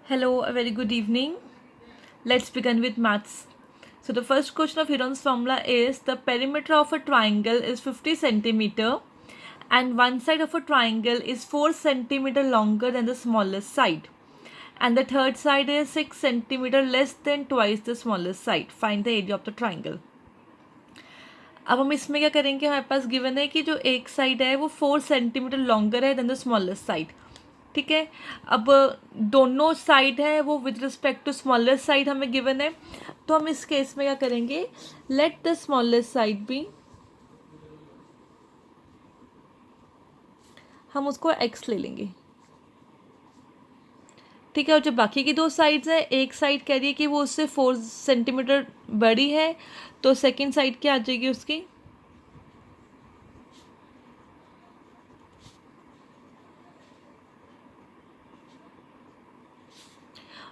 Hello, a very good evening. Let's begin with maths. So the first question of Heron's formula is the perimeter of a triangle is 50 centimeter and one side of a triangle is 4 centimeter longer than the smallest side. And the third side is 6 centimeter less than twice the smallest side. Find the area of the triangle. अब हम इसमें क्या करेंगे, हमारे पास given है कि जो एक साइड है वो 4 सेंटीमीटर लॉन्गर है देन द स्मॉलेस्ट साइड. ठीक है. अब दोनों साइड है वो with respect to smallest side हमें गिवन है, तो हम इस केस में क्या करेंगे, let the smallest side be, हम उसको x ले लेंगे. ठीक है. और जो बाकी की दो साइड्स हैं, एक साइड कह रही है कि वो उससे 4 सेंटीमीटर बड़ी है, तो सेकेंड साइड क्या आ जाएगी उसकी,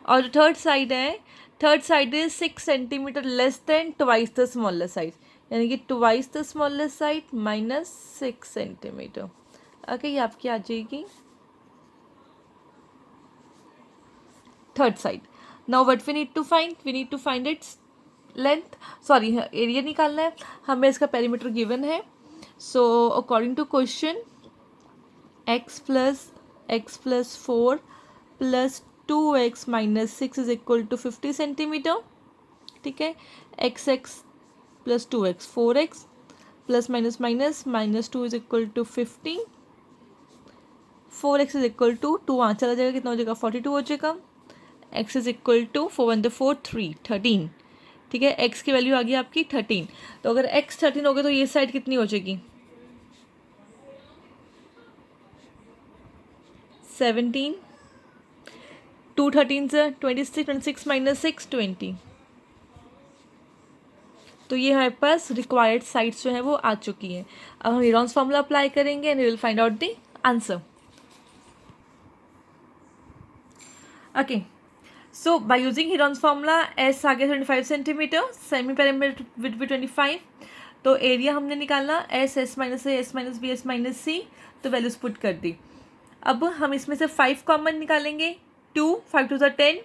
और जो third side is 6 centimetre less than twice the smallest side, यानी कि twice the smallest side minus 6 centimetre. Okay, ये आपकी आ जाएगी third side. Now what we need to find its length, sorry area निकालना है हमें. इसका पेरीमीटर गिवन है. So according to question x plus 4 plus 2x minus 6 is equal to 50 centimetre. ठीक है. x plus 2x 4x plus minus minus minus 2 is equal to 50. 4x is equal to 2 वहाँ चला जाएगा, कितना हो जाएगा 42 हो जाएगा. x is equal to 4 1 4 3 13. ठीक है. x की वैल्यू आ गई आपकी 13. तो अगर x 13 हो गया तो ये साइड कितनी हो जाएगी 17. 2 13 से 26 माइनस 6 20. तो ये हमारे पास रिक्वायर्ड साइड्स जो है वो आ चुकी हैं. अब हम हेरॉन्स फार्मूला अप्लाई करेंगे and we will find out the answer. Okay, so by using Heron's formula S आ गया 25 centimetre, semi perimeter would be 25. तो एरिया हमने निकाला S minus A S minus B S minus C, तो values put कर दी. अब हम इसमें से 5 कॉमन निकालेंगे. 2 5 2 10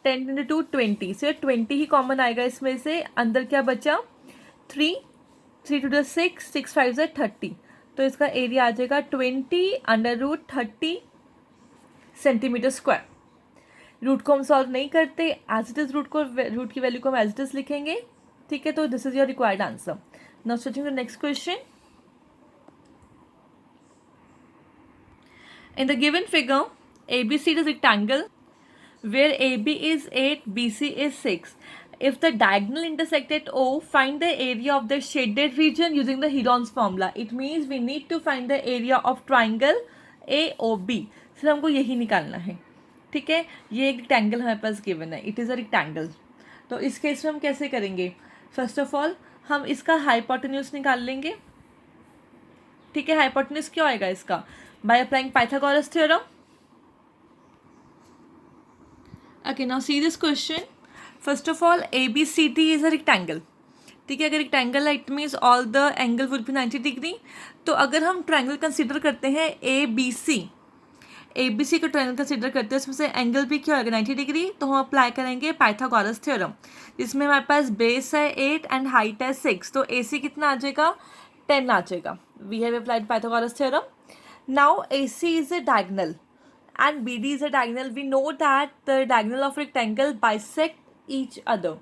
10 इंटू 2 20, सो 20 ही कॉमन आएगा इसमें से. अंदर क्या बचा 3 3 2 6 6 5 30. तो इसका एरिया आ जाएगा 20 under root 30 centimetre square. Root को हम सॉल्व नहीं करते, एज इट इज रूट की वैल्यू को हम एज इट इज लिखेंगे. ठीक है. तो this is your required answer. Now switching to next question. In the given figure, ABC is a rectangle where AB is 8, BC is 6. If the diagonal intersect at O, find the area of the shaded region using the Heron's formula. It means we need to find the area of triangle AOB. सिर्फ हमको यही निकालना है. ठीक है. ये एक rectangle हमारे पास गिवन है, इट इज़ अ रेक्टेंगल. तो इस केस में हम कैसे करेंगे, फर्स्ट ऑफ ऑल हम इसका हाइपोटेन्यूज निकाल लेंगे. ठीक है. हाइपोटेन्यूज क्या आएगा इसका, by applying Pythagoras theorem. Okay, now see this question. First of all, ABCD is a rectangle. ठीक है. अगर rectangle है it means all the angle would be 90 degree. तो अगर हम triangle consider करते हैं ABC का ट्रायंगल कंसिडर करते हैं, उसमें से एंगल भी क्या होगा 90 डिग्री. तो हम अप्लाई करेंगे पाइथागोरस थ्योरम, जिसमें हमारे पास बेस है 8 एंड हाइट है 6. तो AC कितना आ जाएगा 10 आ जाएगा. We have applied Pythagoras theorem. Now AC is a diagonal and BD is a diagonal. We know that the diagonal of rectangle bisect each other.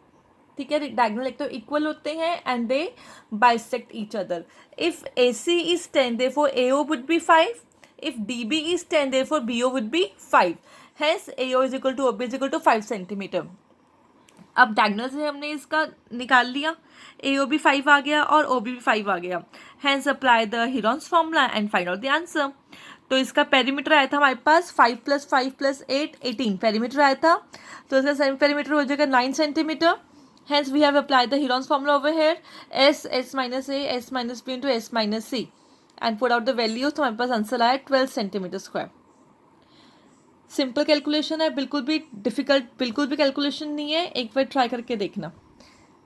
ठीक है. diagonal एक तो equal होते हैं and they bisect each other. If AC is 10, therefore AO would be 5. If DB is 10, therefore BO would be 5. Hence AO is equal to OB is equal to 5 centimeter. अब diagonal से हमने इसका निकाल लिया, AOB 5 आ गया और OB भी 5 आ गया. Hence apply the Heron's formula and find out the answer. तो इसका पेरीमीटर आया था हमारे पास 5 + 5 + 8 18 पेरीमीटर आया था. तो इसका सेमी पेरीमीटर हो जाएगा 9 centimetre. Hence we have applied the Heron's formula over here S minus a S minus b into S minus c and put out the values. तो हमारे पास आंसर आया 12 सेंटीमीटर स्क्वायर. सिंपल कैलकुलेशन है, बिल्कुल भी difficult बिल्कुल भी calculation नहीं है. एक बार ट्राई करके देखना.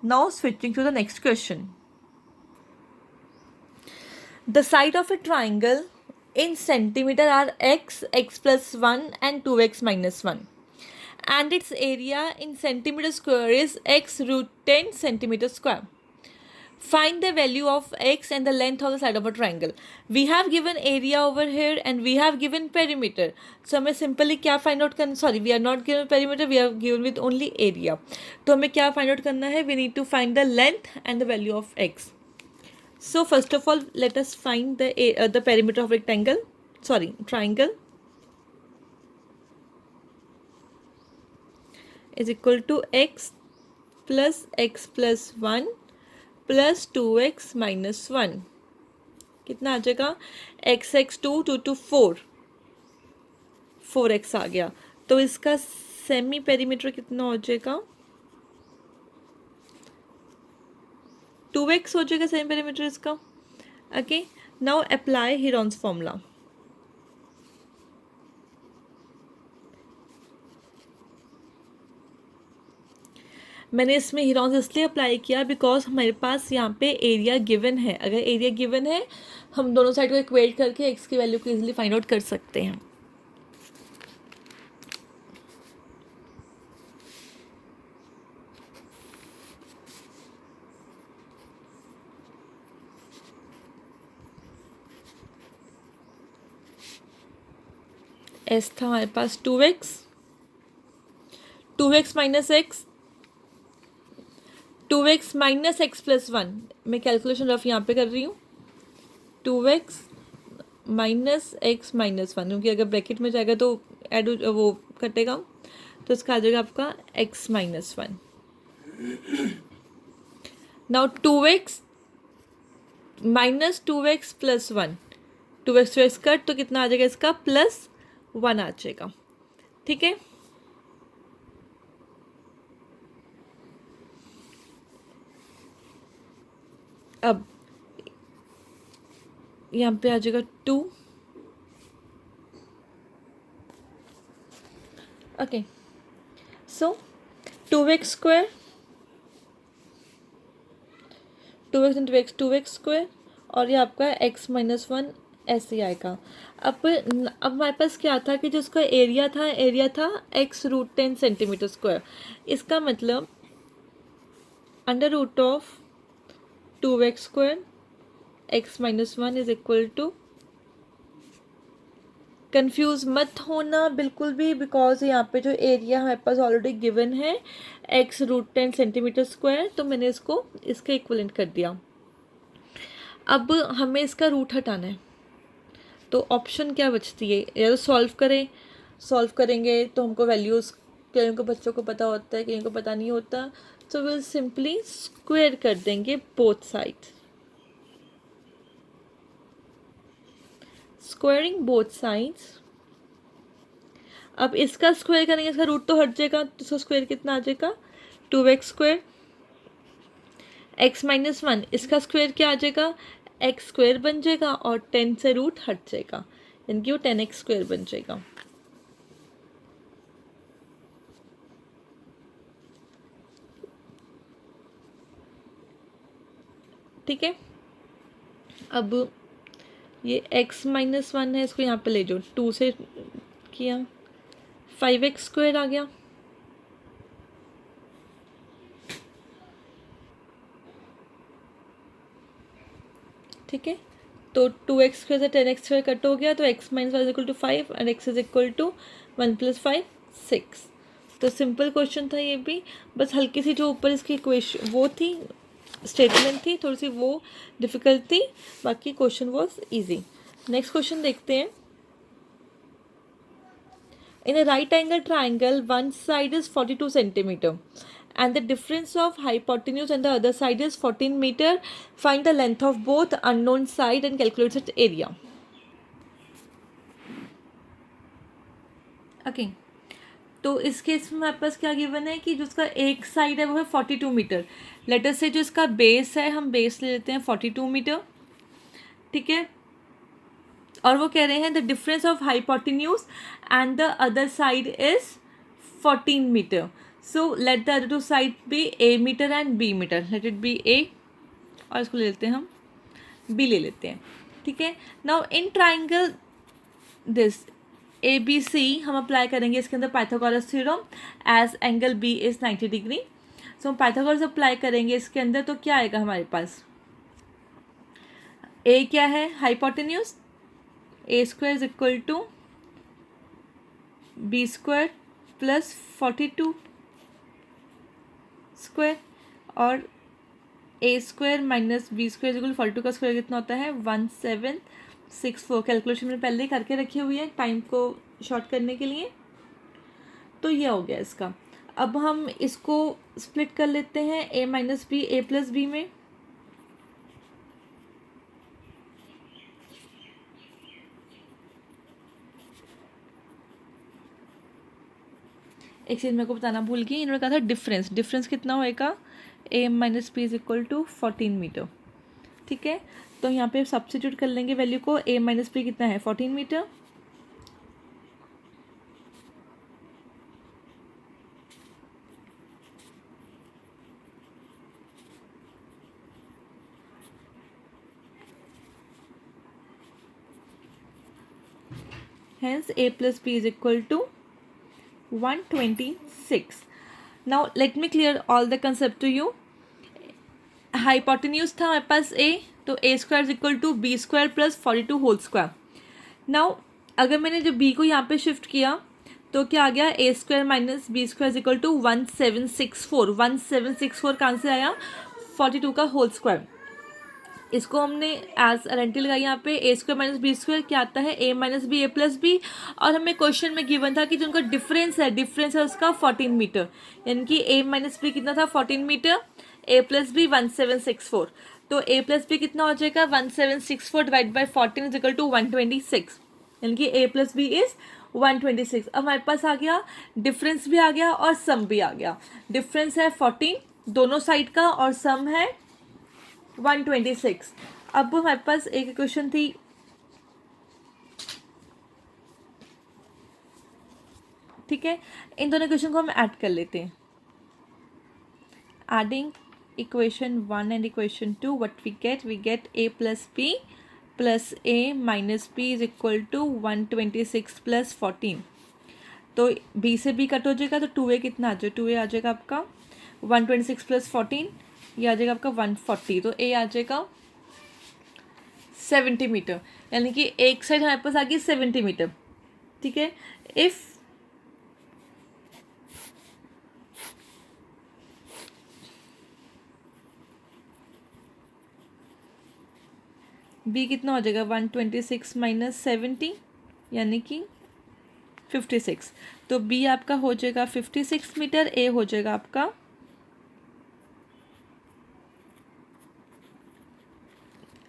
Now switching to the next question. The side of a triangle in centimeter are x plus 1 and 2x minus 1, and its area in centimeter square is x root 10 centimeter square. Find the value of x and the length of the side of a triangle. We have given area over here and we have given perimeter. So हमें simply क्या find out करना, sorry we are not given perimeter, we are given with only area. तो हमें क्या find out करना है, we need to find the length and the value of x. So first of all let us find the perimeter of rectangle, sorry triangle, is equal to x plus 1 plus 2x minus 1. कितना आ जाएगा, x x 2 4x आ गया. तो इसका semi perimeter कितना हो जाएगा, 2x हो जाएगा सेमी पेरीमीटर इसका. Okay, now apply Heron's formula. मैंने इसमें हीरोन्स इसलिए अप्लाई किया बिकॉज हमारे पास यहाँ पे एरिया गिवन है. अगर एरिया गिवन है हम दोनों साइड को इक्वेट करके एक्स की वैल्यू को इजीली फाइंड आउट कर सकते हैं. एस था हमारे पास 2x minus x, 2x minus x plus 1. मैं कैलकुलेशन रफ यहाँ पे कर रही हूँ. 2x माइनस एक्स माइनस 1, क्योंकि अगर ब्रैकेट में जाएगा तो ऐड वो कटेगा, तो इसका आ जाएगा आपका x minus 1. Now 2x minus 2x plus 1, 2x 2x cut तो कितना आ जाएगा इसका प्लस 1 आ जाएगा. ठीक है, अब यहाँ पे आ जाएगा 2. ओके, सो 2x square, 2x into x 2x square, और ये आपका x माइनस 1 ऐसे ही आएगा. अब हमारे पास क्या था कि जो उसका एरिया था x रूट 10 सेंटीमीटर स्क्वायर. इसका मतलब under root of 2x square x minus 1 is equal to, confuse मत होना बिल्कुल भी, बिकॉज यहाँ पे जो एरिया हमारे पास ऑलरेडी गिवन है x रूट 10 सेंटीमीटर स्क्वायर, तो मैंने इसको इसके इक्वलेंट कर दिया. अब हमें इसका रूट हटाना है, तो ऑप्शन क्या बचती है, या तो सॉल्व करेंगे तो हमको वैल्यूज़ कईयों को बच्चों को पता होता है, कईयों को पता नहीं होता, तो विल सिंपली स्क्वायर कर देंगे both side. Squaring both sides. अब इसका स्क्वायर करेंगे, इसका रूट तो हट जाएगा, तो इसका स्क्वायर कितना आ जाएगा 2x स्क्वायर, x माइनस 1, इसका स्क्वायर क्या आ जाएगा x स्क्वायर बन जाएगा, और 10 से रूट हट जाएगा, यानी कि वो 10x स्क्वायर बन जाएगा. ठीक है, अब ये x माइनस 1 है, इसको यहाँ पे ले जाओ, 2 से किया 5x स्क्वायर आ गया. ठीक है, तो 2x स्क्वायर से 10x स्क्वायर कट हो गया, तो x minus 1 is equal to 5 and x is equal to 1 plus 5 6. तो सिंपल क्वेश्चन था ये भी, बस हल्की सी जो ऊपर इसकी इक्वेशन वो थी, स्टेटमेंट थी थोड़ी सी वो डिफ़िकल्ट थी, बाकी question was easy. Next question देखते हैं. In a right angle triangle one side is 42 centimetre and the difference of hypotenuse and the other side is 14 meter. Find the length of both unknown side and calculate its area. Okay, तो इस केस में हमारे पास क्या given है कि जो उसका एक साइड है वो है 42 मीटर. लेटर से जो इसका बेस है, हम बेस ले लेते हैं 42 मीटर. ठीक है, और वो कह रहे हैं the difference of hypotenuse and the other side is 14 metre. So let the other two side be a meter and b meter. Let it be a, और इसको ले लेते हैं हम b ले लेते हैं. ठीक है, now in triangle this A B C हम अप्लाई करेंगे इसके अंदर Pythagoras theorem as angle B is 90 degree. So हम पाइथागोरस अप्लाई करेंगे इसके अंदर, तो क्या आएगा हमारे पास, ए क्या है, hypotenuse, A square is equal to B square plus 42 square, और A square minus B square equal 42 का स्क्वायर कितना होता है, 1764। कैलकुलेशन मैंने पहले ही करके रखी हुई है टाइम को शॉर्ट करने के लिए। तो ये हो गया इसका। अब हम इसको स्प्लिट कर लेते हैं ए माइनस बी ए प्लस बी में। एक चीज़ मेरे को बताना भूल गई, इन्होंने कहा था डिफरेंस, डिफरेंस कितना होएगा, A minus B is equal to 14 metre. ठीक है, तो यहाँ पे सब्स्टिट्यूट कर लेंगे वैल्यू को, ए माइनस बी कितना है 14 metre, hence a plus b is equal to 126. Now let me clear all the concept to you. Hypotenuse था हमारे पास a, तो a square is equal to B square plus 42 whole square. Now अगर मैंने जब b को यहाँ पे शिफ्ट किया तो क्या आ गया, a square minus B square is equal to 1764। 1764 कहाँ से आया, 42 का होल स्क्वायर। इसको हमने एज आइडेंटिटी लगाई यहाँ पे, ए स्क्वायर माइनस बी स्क्वायर क्या आता है, ए माइनस बी ए प्लस बी, और हमें क्वेश्चन में गिवन था कि जो उनका डिफरेंस है उसका 14 मीटर, यानी कि ए माइनस बी कितना था 14 मीटर, ए प्लस बी 1764। तो ए प्लस बी कितना हो जाएगा, 1764 divide by 14 is equal to 126, यानी कि ए प्लस बी इज 126। अब हमारे पास आ गया डिफरेंस भी आ गया और सम भी आ गया। डिफरेंस है 14 दोनों साइड का और सम है 126। अब हमारे पास एक क्वेश्चन थी, ठीक है, इन दोनों क्वेश्चन को हम ऐड कर लेते हैं। Adding equation 1 and equation 2, what we get a plus b plus a minus B is equal to 126 plus 14। तो बी से बी कट हो जाएगा तो 2a कितना आ जाएगा, 2a आ जाएगा आपका 126 प्लस 14, ये आ जाएगा आपका 140। तो ए आ जाएगा 70 मीटर, यानी कि एक साइड हमारे पास आ गई 70 मीटर। ठीक है, इफ बी कितना हो जाएगा 126 माइनस 70 यानी कि 56। तो बी आपका हो जाएगा 56 मीटर, ए हो जाएगा आपका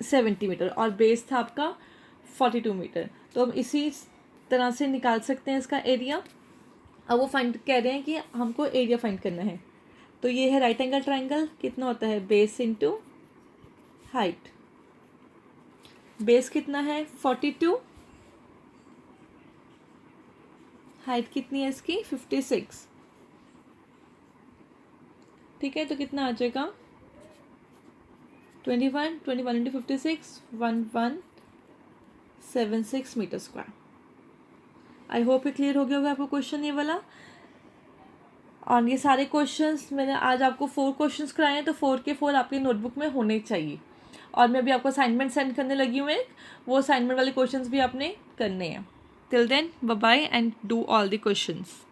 70 मीटर, और बेस था आपका 42 मीटर। तो हम इसी तरह से निकाल सकते हैं इसका एरिया। अब वो फाइंड कह रहे हैं कि हमको एरिया फाइंड करना है। तो ये है राइट एंगल ट्राइंगल, कितना होता है बेस इंटू हाइट। बेस कितना है 42, हाइट कितनी है इसकी 56। ठीक है, तो कितना आ जाएगा 21 into 56, 1176 metre square. I hope ये क्लियर हो गया होगा आपको क्वेश्चन ये वाला। और ये सारे क्वेश्चंस मैंने आज आपको 4 क्वेश्चंस कराए हैं, तो 4 के 4 आपकी नोटबुक में होने चाहिए। और मैं अभी आपको असाइनमेंट सेंड करने लगी हूँ एक, वो असाइनमेंट वाले क्वेश्चंस भी आपने करने हैं। Till then bye bye and do all the questions.